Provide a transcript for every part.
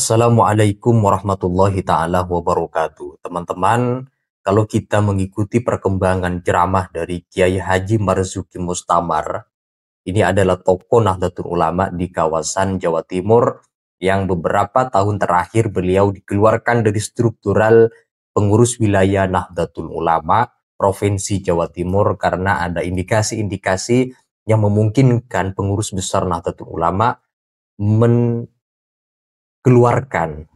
Assalamualaikum warahmatullahi ta'ala wabarakatuh. Teman-teman, kalau kita mengikuti perkembangan ceramah dari Kiai Haji Marzuki Mustamar, ini adalah tokoh Nahdlatul Ulama di kawasan Jawa Timur yang beberapa tahun terakhir beliau dikeluarkan dari struktural pengurus wilayah Nahdlatul Ulama Provinsi Jawa Timur karena ada indikasi-indikasi yang memungkinkan pengurus besar Nahdlatul Ulama keluarkan,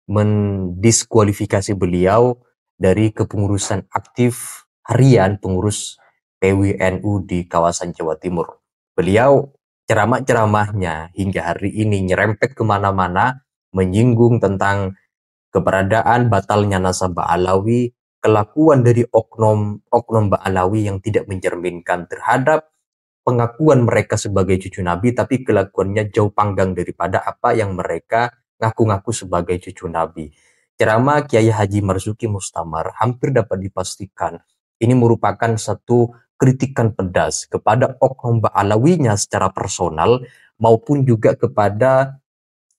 mendiskualifikasi beliau dari kepengurusan aktif harian pengurus PWNU di kawasan Jawa Timur. Beliau ceramah-ceramahnya hingga hari ini nyerempet kemana-mana, menyinggung tentang keberadaan batalnya nasabah Alawi, kelakuan dari oknum Ba'alawi yang tidak mencerminkan terhadap pengakuan mereka sebagai cucu Nabi, tapi kelakuannya jauh panggang daripada apa yang mereka ngaku-ngaku sebagai cucu Nabi. Ceramah Kiai Haji Marzuki Mustamar hampir dapat dipastikan ini merupakan satu kritikan pedas kepada oknum Ba'alawinya secara personal maupun juga kepada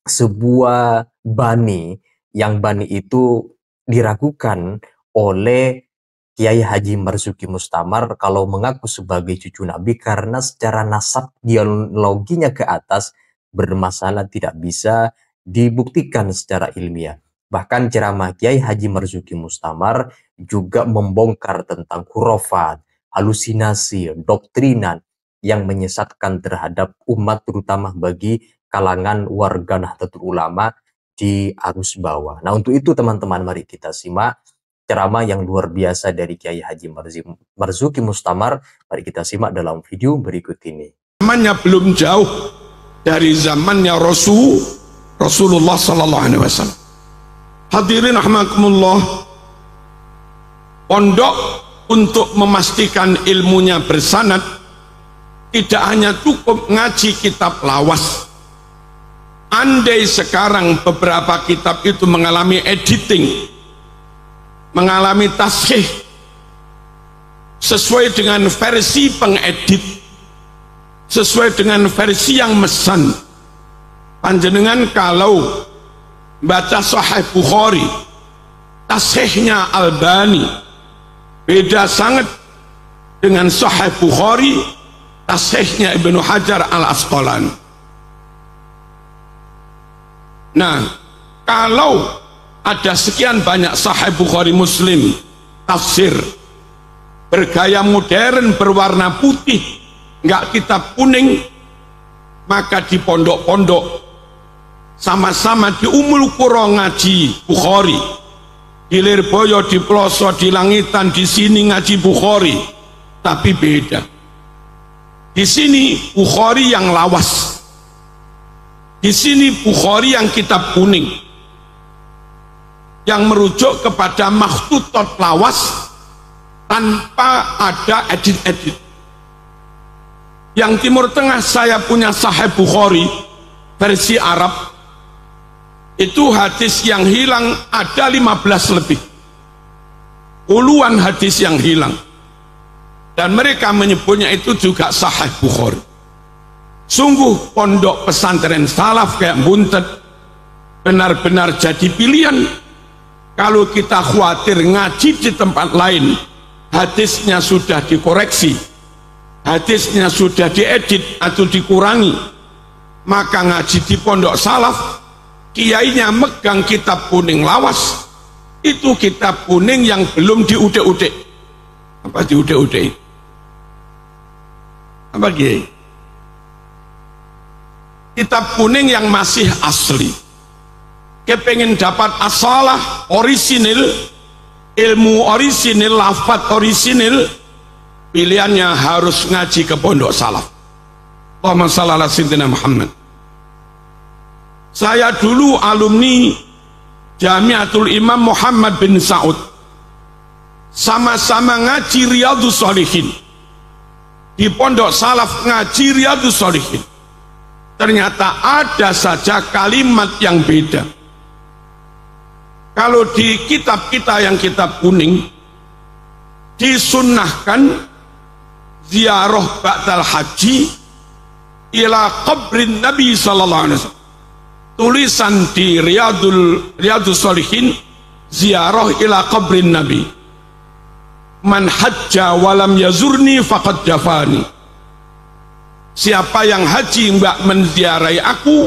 sebuah bani yang bani itu diragukan oleh Kiai Haji Marzuki Mustamar kalau mengaku sebagai cucu Nabi karena secara nasab genealoginya ke atas bermasalah, tidak bisa dibuktikan secara ilmiah. Bahkan ceramah Kiai Haji Marzuki Mustamar juga membongkar tentang khurafat, halusinasi, doktrinan yang menyesatkan terhadap umat terutama bagi kalangan warga Nahdlatul Ulama di arus bawah. Nah, untuk itu teman-teman mari kita simak ceramah yang luar biasa dari Kiai Haji Marzuki Mustamar. Mari kita simak dalam video berikut ini. Zamannya belum jauh dari zamannya Rasulullah Sallallahu Alaihi Wasallam. Hadirin rahmakumullah, pondok untuk memastikan ilmunya bersanad tidak hanya cukup ngaji kitab lawas. Andai sekarang beberapa kitab itu mengalami editing, mengalami tashih sesuai dengan versi pengedit, sesuai dengan versi yang mesan, panjenengan kalau baca Sahih Bukhari tashihnya Albani beda sangat dengan Sahih Bukhari tashihnya Ibnu Hajar Al-Asqalani. Nah, kalau ada sekian banyak Sahih Bukhari Muslim tafsir bergaya modern berwarna putih, nggak kitab kuning, maka di pondok-pondok sama-sama di Umul Qura ngaji Bukhari, di Lirboyo, di Ploso, di Langitan, di sini ngaji Bukhari, tapi beda. Di sini Bukhari yang lawas, di sini Bukhari yang kitab kuning, yang merujuk kepada makhtutot lawas tanpa ada edit-edit. Yang Timur Tengah saya punya Sahih Bukhari versi Arab, itu hadis yang hilang ada 15 lebih, puluhan hadis yang hilang, dan mereka menyebutnya itu juga Sahih Bukhari. Sungguh pondok pesantren salaf kayak Buntet benar-benar jadi pilihan. Kalau kita khawatir ngaji di tempat lain hadisnya sudah dikoreksi, hadisnya sudah diedit atau dikurangi, maka ngaji di pondok salaf, kiainya megang kitab kuning lawas, itu kitab kuning yang belum diudik-udik. Apa diudik-udik? Apa kiai? Kitab kuning yang masih asli. Kepengen dapat asalah orisinil, ilmu orisinil, lafaz orisinil, pilihannya harus ngaji ke pondok salaf. Allahumma shalli ala sayyidina Muhammad. Saya dulu alumni Jamiatul Imam Muhammad bin Saud, sama-sama ngaji Riyadhus Shalihin di pondok salaf, ngaji Riyadhus Shalihin. Ternyata ada saja kalimat yang beda. Kalau di kitab kita yang kitab kuning disunnahkan ziarah ba'dal haji ila qabrin Nabi sallallahu alaihi wasallam, tulisan di Riyadus Shalihin, ziarah ila qabrin Nabi. Man hajja walam yazurni faqad jafani. Siapa yang haji enggak menziarahi aku,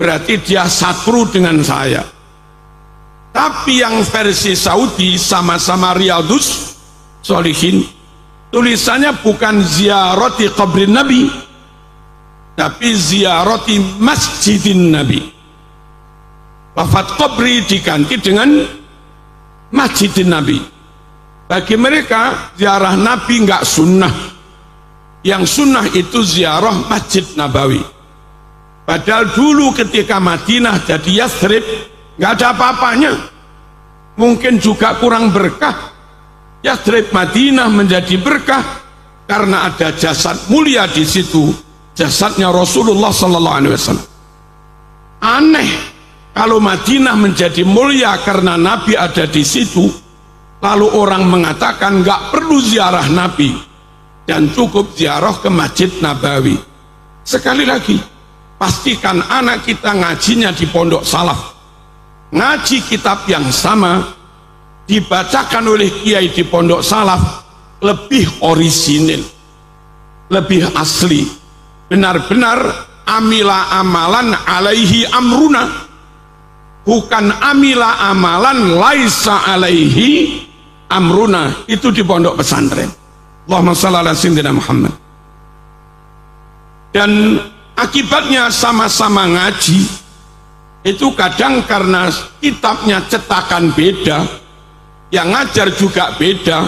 berarti dia sakru dengan saya. Tapi yang versi Saudi sama-sama Riyadus Shalihin, tulisannya bukan ziarati qabrin Nabi, tapi ziarati masjidin Nabi. Lafaz qabri diganti dengan masjidin Nabi. Bagi mereka ziarah Nabi enggak sunnah. Yang sunnah itu ziarah Masjid Nabawi. Padahal dulu ketika Madinah jadi Yathrib, nggak ada apa-apanya. Mungkin juga kurang berkah. Yathrib Madinah menjadi berkah karena ada jasad mulia di situ, jasadnya Rasulullah Sallallahu Alaihi Wasallam. Aneh kalau Madinah menjadi mulia karena Nabi ada di situ, lalu orang mengatakan nggak perlu ziarah Nabi dan cukup ziarah ke Masjid Nabawi. Sekali lagi, pastikan anak kita ngajinya di pondok salaf, ngaji kitab yang sama, dibacakan oleh kiai di pondok salaf, lebih orisinil, lebih asli, benar-benar amila amalan alaihi amruna, bukan amila amalan laisa alaihi amruna. Itu di pondok pesantren. Allahumma shalli ala sayyidina Muhammad. Dan akibatnya sama-sama ngaji itu kadang karena kitabnya cetakan beda, yang ngajar juga beda,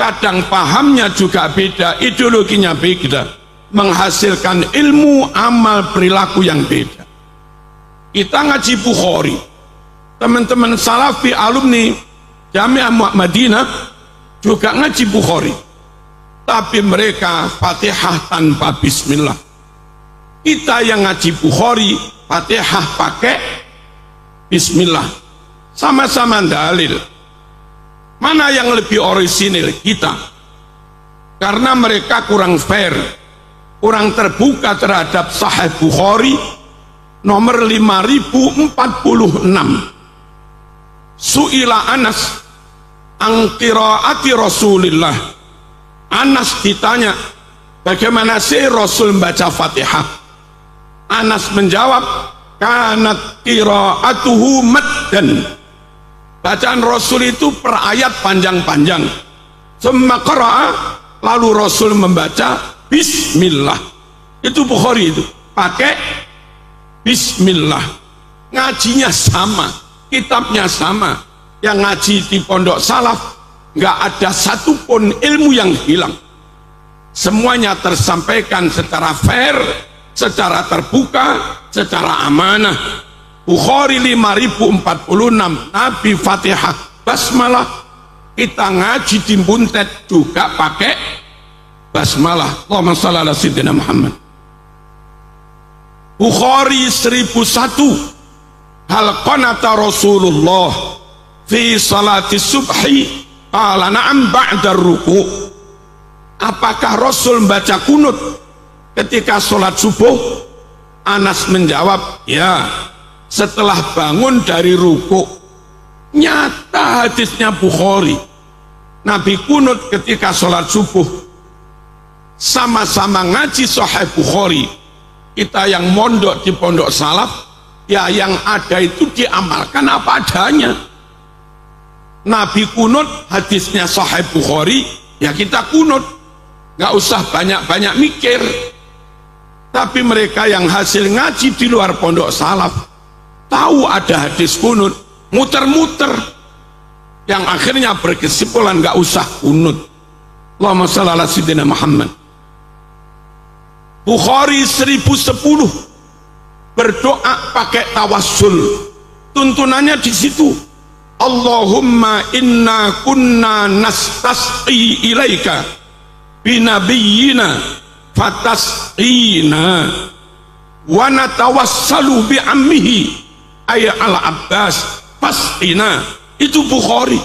kadang pahamnya juga beda, ideologinya beda, menghasilkan ilmu amal perilaku yang beda. Kita ngaji Bukhari, teman-teman salafi alumni Jami'ah Muhammadiyah juga ngaji Bukhari, tapi mereka Fatihah tanpa bismillah. Kita yang ngaji Bukhari Fatihah pakai bismillah. Sama-sama dalil. Mana yang lebih orisinil? Kita. Karena mereka kurang fair, kurang terbuka terhadap Sahih Bukhari nomor 5046. Su'ila Anas an qiraati Rasulillah. Anas ditanya, bagaimana sih Rasul membaca Fatihah? Anas menjawab, kanat qiraatuhu maddan. Bacaan Rasul itu per ayat panjang-panjang. Summa qara'a, lalu Rasul membaca bismillah. Itu Bukhari itu, pakai bismillah. Ngajinya sama, kitabnya sama. Yang ngaji di pondok salaf nggak ada satupun ilmu yang hilang. Semuanya tersampaikan secara fair, secara terbuka, secara amanah. Bukhari 5046, Nabi Fatihah basmalah. Kita ngaji di Buntet juga pakai basmalah. Allahumma shalli ala sayyidina Muhammad. Bukhari 1001, hal qanata Rasulullah fi salati subhi qala na'am ba'da ruku'. Apakah Rasul membaca kunut ketika sholat subuh? Anas menjawab, ya, setelah bangun dari ruku'. Nyata hadisnya Bukhari, Nabi kunut ketika sholat subuh. Sama-sama ngaji Sahih Bukhari. Kita yang mondok di pondok salaf, ya yang ada itu diamalkan apa adanya. Nabi kunut, hadisnya Sahih Bukhari, ya kita kunut, nggak usah banyak-banyak mikir. Tapi mereka yang hasil ngaji di luar pondok salaf, tahu ada hadis kunut, muter-muter, yang akhirnya berkesimpulan nggak usah kunut. Allahumma shalli ala sayyidina Muhammad. Bukhari 1010, berdoa pakai tawassul, tuntunannya di situ. Allahumma inna kunna nastasqi ilaika binabiyyina fatasqina wa natawassalu bi ammihi ay al-Abbas fasqina. Itu Bukhari.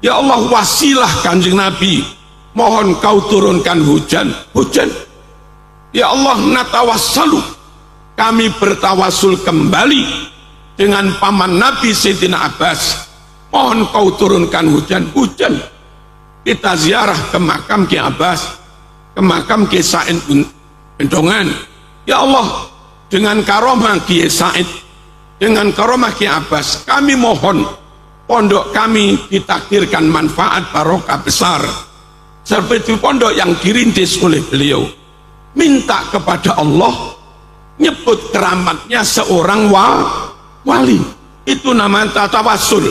Ya Allah, wasilah Kanjeng Nabi, mohon kau turunkan hujan. Ya Allah, natawassalu, kami bertawasul kembali dengan paman Nabi Sayyidina Abbas, mohon kau turunkan hujan-hujan. Kita ziarah ke makam Ki Abbas, ke makam Ki Said Bendongan. Ya Allah, dengan karomah Ki Said, dengan karomah Ki Abbas, kami mohon pondok kami ditakdirkan manfaat barokah besar seperti pondok yang dirintis oleh beliau. Minta kepada Allah nyebut keramatnya seorang wali. Itu namanya tawasul.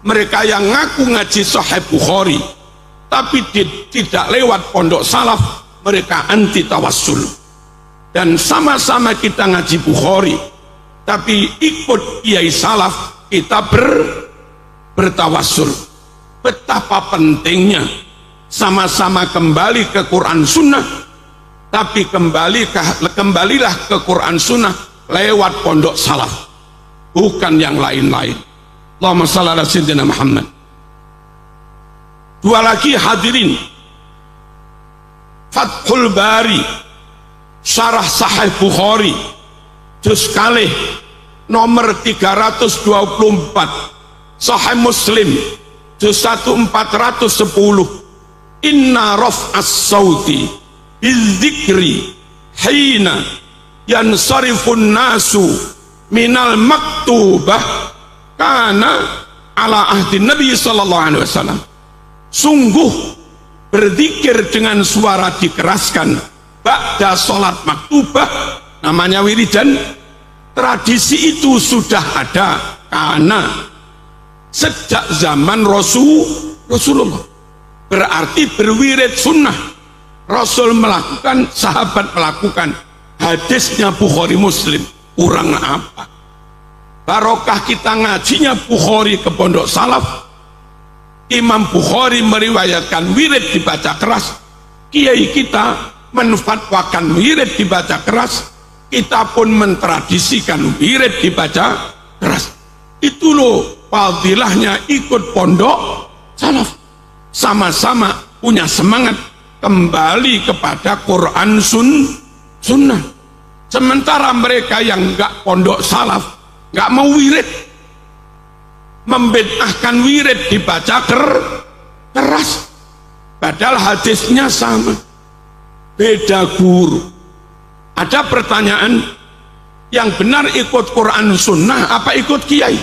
Mereka yang ngaku ngaji Sahih Bukhari tapi tidak lewat pondok salaf, mereka anti tawasul. Dan sama-sama kita ngaji Bukhari tapi ikut kiai salaf, kita bertawasul. Betapa pentingnya sama-sama kembali ke Quran Sunnah, tapi kembalilah ke Quran Sunnah lewat pondok salaf, bukan yang lain-lain. Allahumma shalli ala sayyidina Muhammad. Dua lagi hadirin, Fathul Bari Syarah Sahih Bukhari juz kalih nomor 324, Sahih Muslim juz 1 410, inna raf'as sauti bidzikri hina yansarifun nasu minal maktubah kana ala ahdi Nabi sallallahu alaihi wasallam. Sungguh berzikir dengan suara dikeraskan ba'da salat maktubah, namanya wiridan, tradisi itu sudah ada karena sejak zaman Rasulullah. Berarti berwirid sunnah, Rasul melakukan, sahabat melakukan. Hadisnya Bukhari Muslim, kurang apa? Barokah kita ngajinya Bukhari ke pondok salaf. Imam Bukhari meriwayatkan wirid dibaca keras, kiai kita menfatwakan wirid dibaca keras, kita pun mentradisikan wirid dibaca keras. Itu loh fadilahnya ikut pondok salaf. Sama-sama punya semangat kembali kepada Quran Sunnah. Sementara mereka yang enggak pondok salaf, enggak mau wirid, membid'ahkan wirid dibaca keras, padahal hadisnya sama, beda guru. Ada pertanyaan, yang benar ikut Quran Sunnah apa ikut kiai?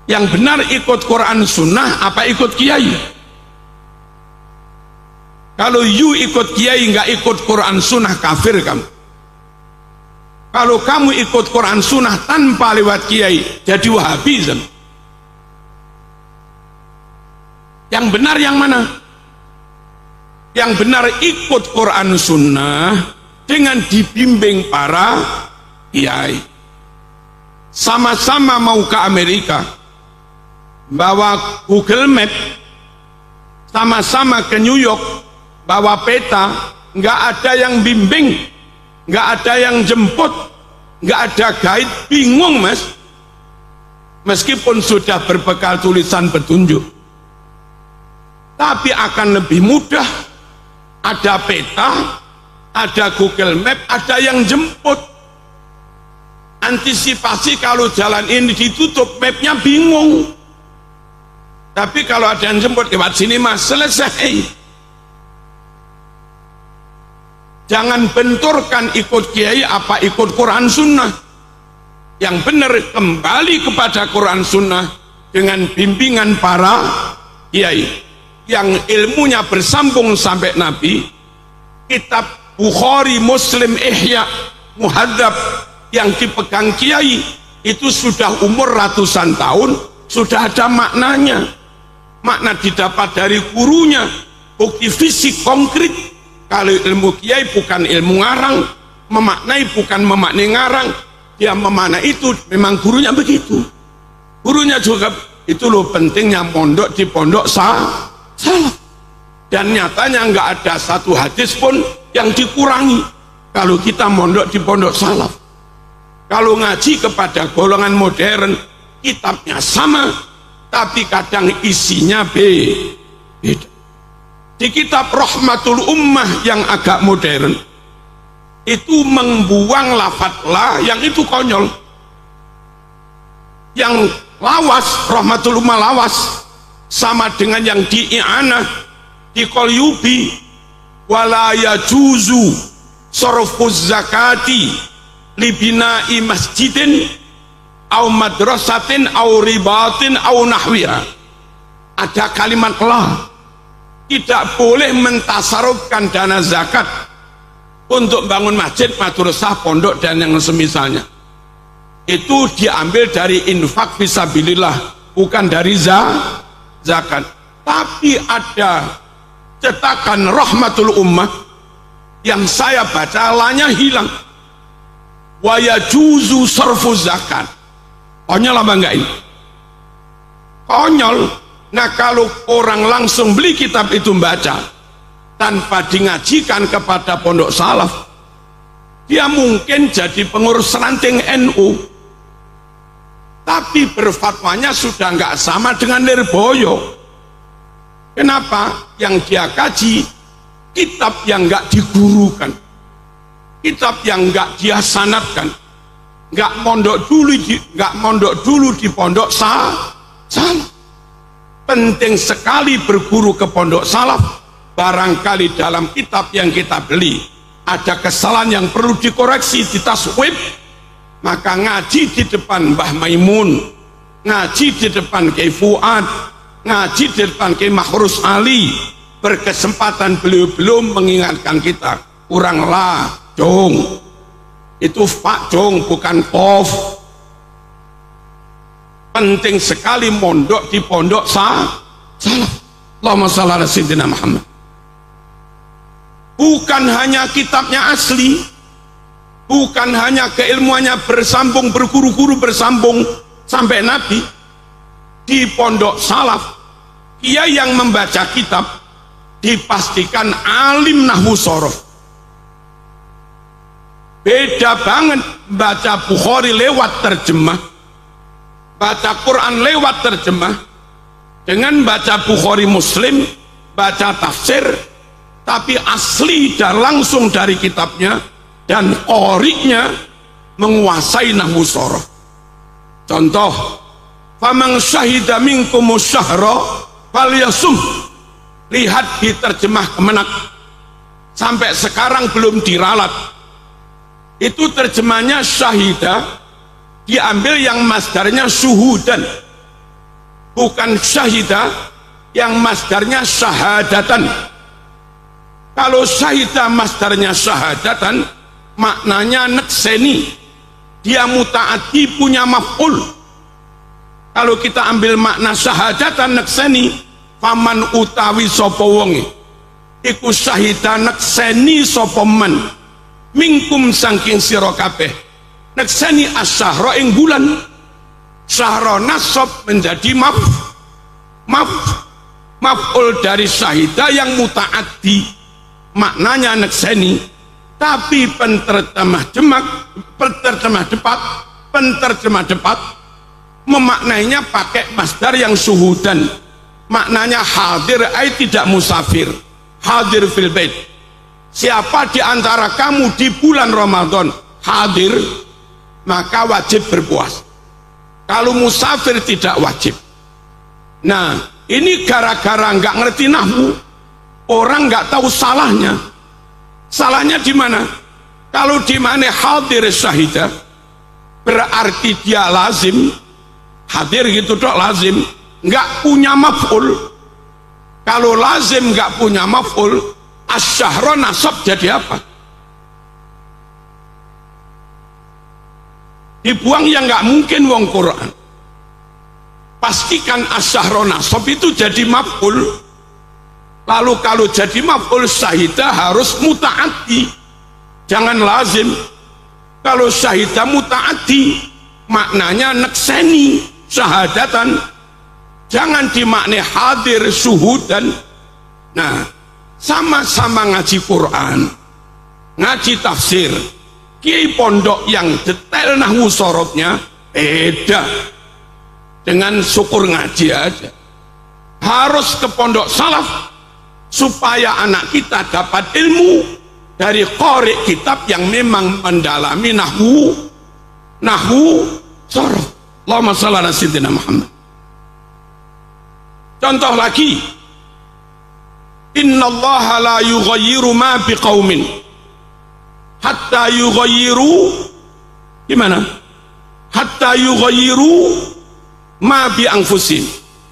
Yang benar ikut Quran Sunnah apa ikut kiai? Kalau you ikut kiai nggak ikut Quran Sunnah, kafir kamu. Kalau kamu ikut Quran Sunnah tanpa lewat kiai, jadi Wahabism. Yang benar yang mana? Yang benar ikut Quran Sunnah dengan dibimbing para kiai. Sama-sama mau ke Amerika, bawa Google Map, sama-sama ke New York, bawa peta, nggak ada yang bimbing, nggak ada yang jemput, nggak ada guide, bingung mas. Meskipun sudah berbekal tulisan petunjuk, tapi akan lebih mudah. Ada peta, ada Google Map, ada yang jemput. Antisipasi kalau jalan ini ditutup, mapnya bingung. Tapi kalau ada yang jemput lewat sini mas, selesai. Jangan benturkan ikut kiai apa ikut Quran Sunnah. Yang benar kembali kepada Quran Sunnah dengan bimbingan para kiai yang ilmunya bersambung sampai Nabi. Kitab Bukhari, Muslim, Ihya, Muhadzab yang dipegang kiai itu sudah umur ratusan tahun, sudah ada maknanya. Makna didapat dari gurunya, bukti fisik konkret. Kalau ilmu kiai bukan ilmu ngarang, memaknai bukan memaknai ngarang, dia memaknai itu memang gurunya begitu. Gurunya juga itu loh pentingnya mondok di pondok salaf. Dan nyatanya nggak ada satu hadis pun yang dikurangi kalau kita mondok di pondok salaf. Kalau ngaji kepada golongan modern, kitabnya sama, tapi kadang isinya beda. di kitab Rahmatul Ummah yang agak modern itu membuang lafadz la yang itu konyol. Yang lawas, Rahmatul Ummah lawas sama dengan yang di i'anah, di qalyubi, wala yajuzu sarfuz zakati libina'i masjidin au madrasatin au ribatin au nahwiha. Ada kalimat la, tidak boleh mentasarufkan dana zakat untuk bangun masjid, madrasah, pondok dan yang semisalnya. Itu diambil dari infak fisabilillah, bukan dari zakat. Tapi ada cetakan Rahmatul Ummah yang saya baca lanya hilang. Wa yajuzu sarfuz zakat. Konyol apa enggak ini? Konyol. Nah, kalau orang langsung beli kitab itu membaca tanpa dingajikan kepada pondok salaf, dia mungkin jadi pengurus ranting NU. Tapi berfatwanya sudah nggak sama dengan Lirboyo. Kenapa? Yang dia kaji kitab yang nggak digurukan, kitab yang nggak dia sanadkan, nggak mondok dulu di pondok salaf. Penting sekali berguru ke pondok salaf. Barangkali dalam kitab yang kita beli ada kesalahan yang perlu dikoreksi, ditaswib, maka ngaji di depan Mbah Maimun, ngaji di depan Kiai Fuad, ngaji di depan Kiai Mahrus Ali, berkesempatan beliau mengingatkan kita, kurang lah jong, itu pak jong bukan pof. Penting sekali mondok di pondok salaf. Allahumma shalli ala sayyidina Muhammad. Bukan hanya kitabnya asli, bukan hanya keilmuannya bersambung, berguru-guru bersambung sampai Nabi. Di pondok salaf, dia yang membaca kitab dipastikan alim nahwu shorof. Beda banget baca Bukhari lewat terjemah, baca Quran lewat terjemah, dengan baca Bukhari Muslim, baca tafsir, tapi asli dan langsung dari kitabnya, dan qori'nya menguasai nahwu shorof. Contoh, faman syahida minkumus syahra falyasum. Lihat di terjemah Kemenak, sampai sekarang belum diralat. Itu terjemahnya syahida, diambil yang masdarnya syuhudan, bukan syahida yang masdarnya syahadatan. Kalau syahida masdarnya syahadatan, maknanya nekseni, dia mutaati punya maf'ul. Kalau kita ambil makna syahadatan nekseni, faman utawi sapa wonge iku syahida nekseni sapa man mingkum saking sira kabeh, nekseni asyahra ing bulan. Syahra nasab menjadi maf'ul dari syahida yang mutaati, maknanya nekseni. Tapi penterjemah depat memaknainya pakai masdar yang syuhudan, maknanya hadir, tidak musafir, hadir fil bait. Siapa di antara kamu di bulan Ramadan hadir, maka wajib berpuasa. Kalau musafir tidak wajib. Nah, ini gara-gara nggak ngerti nahwu, orang nggak tahu salahnya. Salahnya di mana? Kalau di mana hadir syahidah, berarti dia lazim, hadir gitu dok, lazim, nggak punya maf'ul. Kalau lazim nggak punya maf'ul, asyahra nasab jadi apa? Dibuang yang nggak mungkin wong Quran. Pastikan asyahra nasab itu jadi maf'ul. Lalu kalau jadi maf'ul syahidah harus mutaati, jangan lazim. Kalau syahidah mutaati, maknanya nekseni, syahadatan, jangan dimaknai hadir syuhudan. Nah, sama-sama ngaji Quran, ngaji tafsir, kiai pondok yang detail nahwu sorotnya beda dengan syukur ngaji aja. Harus ke pondok salaf, supaya anak kita dapat ilmu dari qari kitab yang memang mendalami nahwu sorof. Allahumma shalli ala sayyidina Muhammad. Contoh lagi, innallaha la yughayyiru ma biqaumin hatta yughayyiru gimana? Hatta yughayyiru ma bi anfusihim.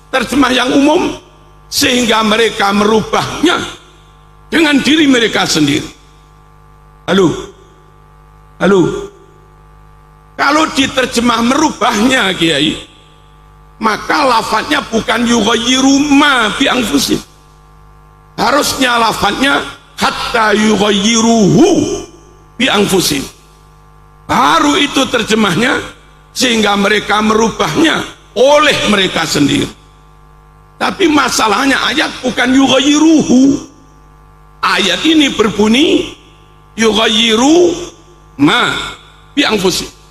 Terjemah yang umum, sehingga mereka merubahnya dengan diri mereka sendiri. Halo. Kalau diterjemah merubahnya, Kiai, maka lafadznya bukan yughayyiru ma bi anfusihim. Harusnya lafadznya hatta yughayyiruhu bi anfusihim. Baru itu terjemahnya, sehingga mereka merubahnya oleh mereka sendiri. Tapi masalahnya ayat bukan yughayyiruhu. Ayat ini berbunyi yughayyiru ma bi anfusihim.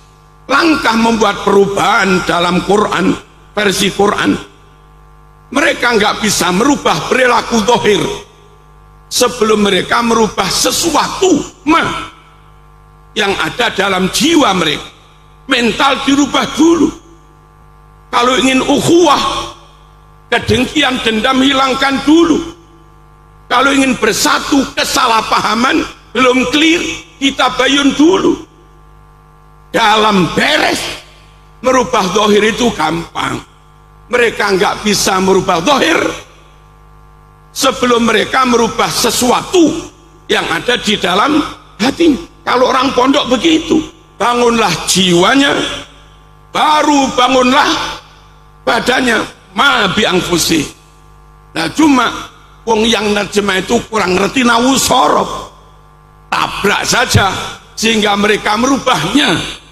Langkah membuat perubahan dalam Quran, versi Quran, mereka nggak bisa merubah perilaku zahir sebelum mereka merubah sesuatu yang ada dalam jiwa mereka. Mental dirubah dulu. Kalau ingin ukhuwah, kedengkian, dendam hilangkan dulu. Kalau ingin bersatu, kesalahpahaman belum clear, kita bayun dulu. Dalam beres, merubah zahir itu gampang. Mereka nggak bisa merubah zahir sebelum mereka merubah sesuatu yang ada di dalam hati. Kalau orang pondok begitu, bangunlah jiwanya, baru bangunlah badannya. Ma bi anfusi. Nah, cuma wong yang nerjemah itu kurang ngerti nahwu sorof, tabrak saja sehingga mereka merubahnya.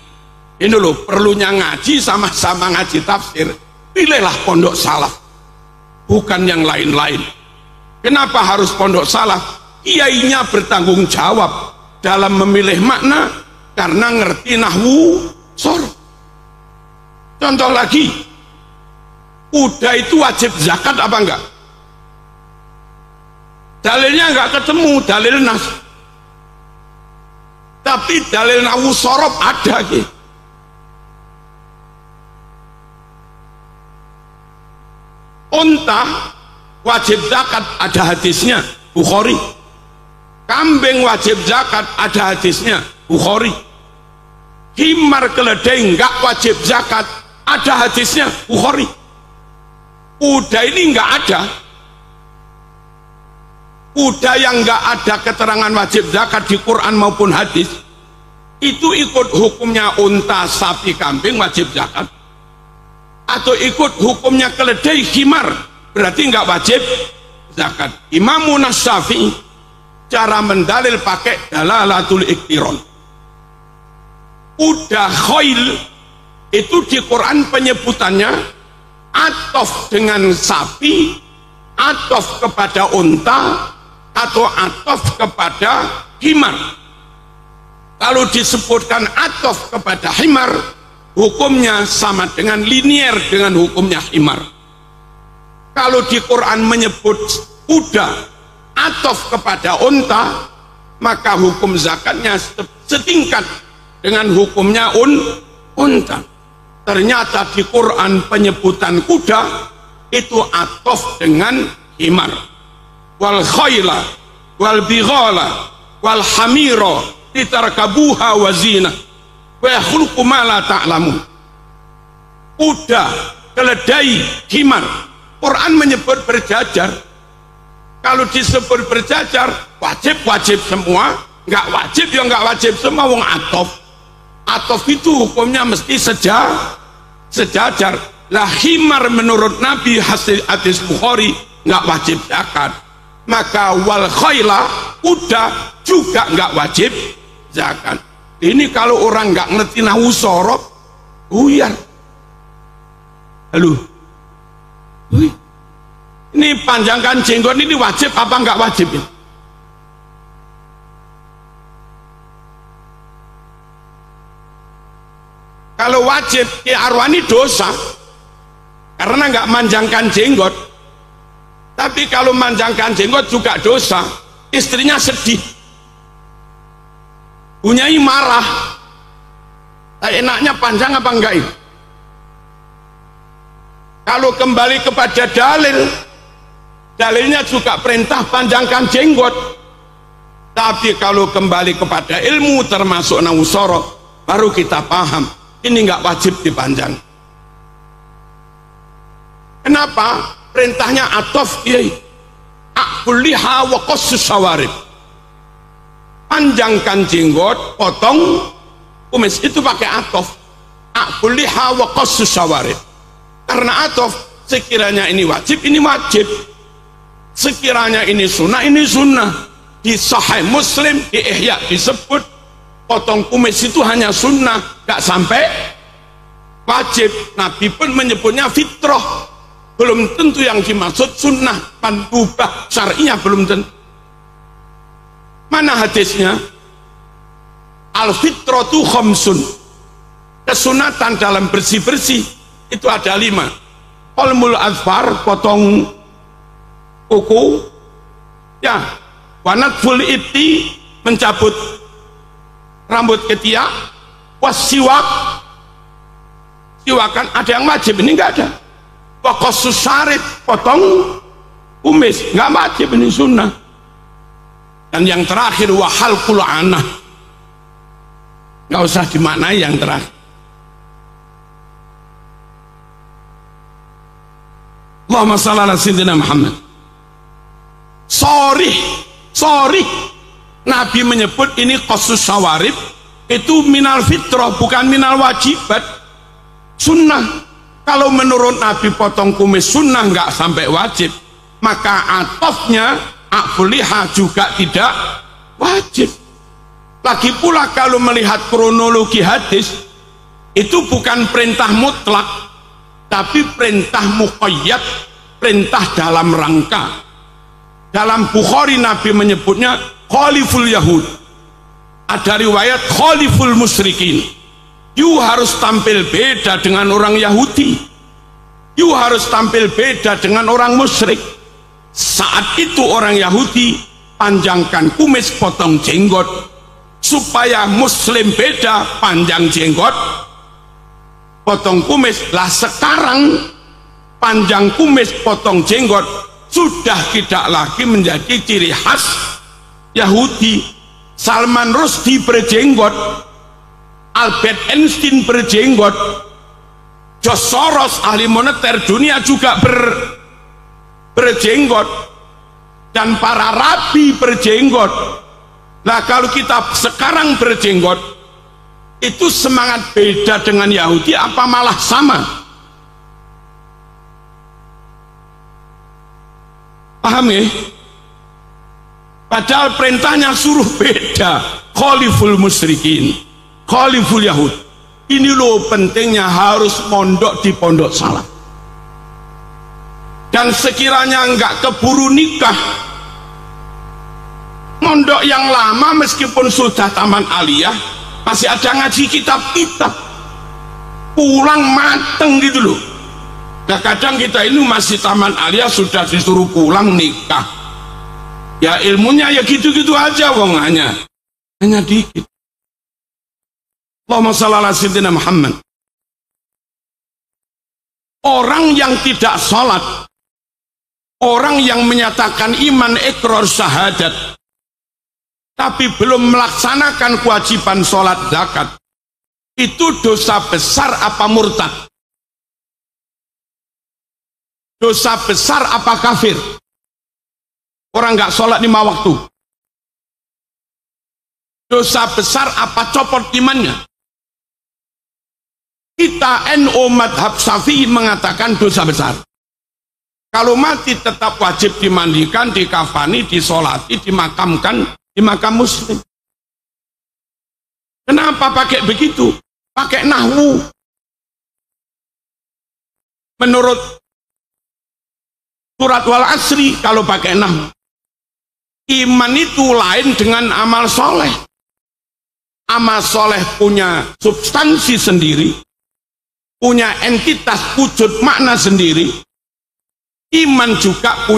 Ini loh, perlunya ngaji, sama-sama ngaji tafsir. Pilihlah pondok salaf, bukan yang lain-lain. Kenapa harus pondok salaf? Kiainya bertanggung jawab dalam memilih makna karena ngerti nahwu sorof. Contoh lagi, kuda itu wajib zakat apa enggak? Dalilnya enggak ketemu, dalil nas. Tapi dalil nahwu sorof ada gitu. Unta wajib zakat, ada hadisnya, Bukhari. Kambing wajib zakat, ada hadisnya, Bukhari. Himar keledai enggak wajib zakat, ada hadisnya, Bukhari. Kuda ini enggak ada. Kuda yang enggak ada keterangan wajib zakat di Quran maupun hadis, itu ikut hukumnya unta, sapi, kambing wajib zakat, atau ikut hukumnya keledai, himar, berarti enggak wajib zakat. Imam Syafi'i cara mendalil pakai dalalatul iktiron. Kuda khail itu di Quran penyebutannya atof dengan sapi, atof kepada unta, atau atof kepada himar. Kalau disebutkan atof kepada himar, hukumnya sama dengan linier dengan hukumnya himar. Kalau di Quran menyebut kuda atof kepada unta, maka hukum zakatnya setingkat dengan hukumnya unta. Ternyata di Quran penyebutan kuda itu atof dengan himar. Wal khayla wal bighala wal hamira litarkabuha wa zina wa yakhluqu ma la ta'lamun. Kuda, keledai, himar, Quran menyebut berjajar. Kalau disebut berjajar, wajib semua, nggak wajib ya nggak wajib semua. Wong atof itu hukumnya mesti sejajar. Lah himar menurut Nabi hasil hadis Bukhari nggak wajib zakat. Maka wal khayla, kuda juga nggak wajib zakat. Ini kalau orang nggak ngerti nahwu sorof, buyar. Halo, ini panjangkan jenggot ini wajib apa nggak wajib? Kalau wajib, ya arwani dosa karena nggak manjangkan jenggot. Tapi kalau manjangkan jenggot juga dosa. Istrinya sedih, Bunyai marah. Enaknya panjang apa enggak itu? Kalau kembali kepada dalilnya juga perintah panjangkan jenggot. Tapi kalau kembali kepada ilmu termasuk nausoro, baru kita paham ini enggak wajib dipanjang. Kenapa? Perintahnya atof, akuliha wa qassus sawarib. Panjangkan jenggot, potong kumis, itu pakai atof. Akuliha wa qassus sawarib. Karena atof, sekiranya ini wajib, ini wajib. Sekiranya ini sunnah. Di Sahih Muslim, di Ihya disebut potong kumis itu hanya sunnah, gak sampai wajib. Nabi pun menyebutnya fitrah. Belum tentu yang dimaksud sunnah, mandubah syar'iyah belum tentu. Mana hadisnya? Al-fitratu khamsun. Kesunatan dalam bersih-bersih itu ada 5. Qalmul azfar, potong kuku, ya, wanatful ibti, mencabut rambut ketiak, wasiwak, siwakan. Ada yang wajib, ini enggak ada. Waqassus syarib, potong kumis, enggak wajib, ini sunnah. Dan yang terakhir wahalqul anah, enggak usah dimaknai yang terakhir. Allahumma shalli ala sayyidina Muhammad. Sorry, Nabi menyebut ini qassus sawarib, itu minal fitrah, bukan minal wajibat, sunnah. Kalau menurut Nabi potong kumis sunnah, nggak sampai wajib, maka atofnya akuliha juga tidak wajib. Lagi pula kalau melihat kronologi hadis, itu bukan perintah mutlak, tapi perintah muqayyad, perintah dalam rangka. Dalam Bukhari Nabi menyebutnya khaliful yahud, ada riwayat khaliful musyrikin. You harus tampil beda dengan orang Yahudi, you harus tampil beda dengan orang musyrik. Saat itu orang Yahudi panjangkan kumis, potong jenggot, supaya muslim beda, panjang jenggot, potong kumis. Lah sekarang panjang kumis, potong jenggot sudah tidak lagi menjadi ciri khas Yahudi. Salman Rushdie berjenggot, Albert Einstein berjenggot, George Soros ahli moneter dunia juga berjenggot, dan para rabi berjenggot. Nah, kalau kita sekarang berjenggot, itu semangat beda dengan Yahudi apa malah sama? Paham ya? Padahal perintahnya suruh beda. Khaliful musyrikin, khaliful yahud. Ini loh pentingnya harus mondok di pondok salaf. Dan sekiranya enggak keburu nikah, mondok yang lama meskipun sudah taman aliyah, masih ada ngaji kitab-kitab, pulang mateng gitu loh. Nah kadang kita ini masih taman aliyah sudah disuruh pulang nikah, ya ilmunya ya gitu-gitu aja, wong hanya dikit. Allahumma shalli ala sayyidina Muhammad. Orang yang tidak sholat, orang yang menyatakan iman ikrar syahadat tapi belum melaksanakan kewajiban sholat zakat, itu dosa besar apa murtad? Dosa besar apa kafir? Orang nggak sholat 5 waktu. Dosa besar apa copot imannya? Kita NU madhab Syafi'i mengatakan dosa besar. Kalau mati tetap wajib dimandikan, dikafani, disolati, dimakamkan di makam muslim. Kenapa pakai begitu? Pakai nahwu. Menurut surat wal asri, kalau pakai nahwu, iman itu lain dengan amal soleh. Amal soleh punya substansi sendiri, punya entitas wujud makna sendiri. Iman juga punya